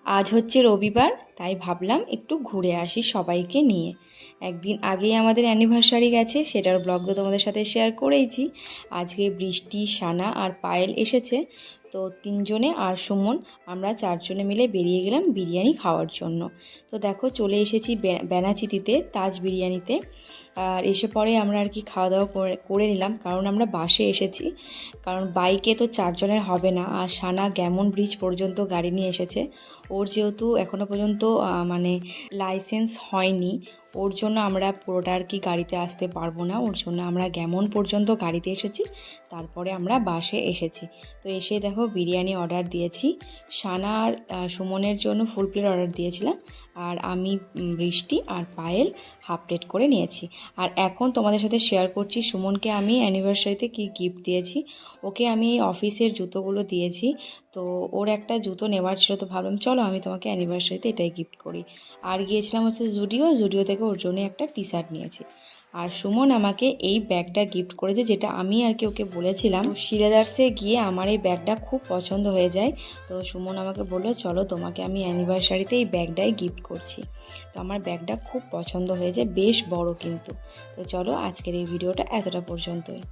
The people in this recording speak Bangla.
আজ হচ্ছে রবিবার, তাই ভাবলাম একটু ঘুরে আসি সবাইকে নিয়ে। একদিন আগেই আমাদের অ্যানিভার্সারি গেছে, সেটার ব্লগ তো তোমাদের সাথে শেয়ার করেইছি। আজকে বৃষ্টি, সানা আর পায়েল এসেছে, তো তিনজনে আর সুমন, আমরা চারজনে মিলে বেরিয়ে গেলাম বিরিয়ানি খাওয়ার জন্য। তো দেখো চলে এসেছি বেনাচিতিতে তাজ বিরিয়ানিতে। আর এসে পরে আমরা আর কি খাওয়া দাওয়া করে নিলাম, কারণ আমরা বাসে এসেছি, কারণ বাইকে তো চারজনের হবে না। আর সানা গ্যামন ব্রিজ পর্যন্ত গাড়ি নিয়ে এসেছে। ওর যেহেতু এখনও পর্যন্ত মানে লাইসেন্স হয়নি, ওর জন্য আমরা পুরোটা আর কি গাড়িতে আসতে পারবো না। ওর জন্য আমরা গ্যামন পর্যন্ত গাড়িতে এসেছি, তারপরে আমরা বাসে এসেছি। তো এসে দেখো বিরিয়ানি অর্ডার দিয়েছি। সানা আর সুমনের জন্য ফুল প্লেট অর্ডার দিয়েছিলাম, আর আমি বৃষ্টি আর পায়েল হাফ প্লেট করে নিয়েছি। আর এখন তোমাদের সাথে শেয়ার করছি সুমনকে আমি অ্যানিভার্সারিতে কি গিফট দিয়েছি। ওকে আমি অফিসের জুতোগুলো দিয়েছি, তো ওর একটা জুতো নেওয়ার ছিল, তো ভাবলাম চলো আমি তোমাকে অ্যানিভার্সারিতে এটাই গিফট করি। আর গিয়েছিলাম হচ্ছে জুডিও থেকে ওর জন্য একটা টি শার্ট নিয়েছি। আর সুমন আমাকে এই ব্যাগটা গিফট করেছে, যেটা আমি আর কি ওকে বলেছিলাম শিলেদার্সে গিয়ে আমার এই ব্যাগটা খুব পছন্দ হয়ে যায়। তো সুমন আমাকে বললো চলো তোমাকে আমি অ্যানিভার্সারিতে এই ব্যাগটাই গিফট করছি। তো আমার ব্যাগটা খুব পছন্দ হয়েছে, বেশ বড় কিন্তু। তো চলো আজকের এই ভিডিওটা এতটা পর্যন্তই।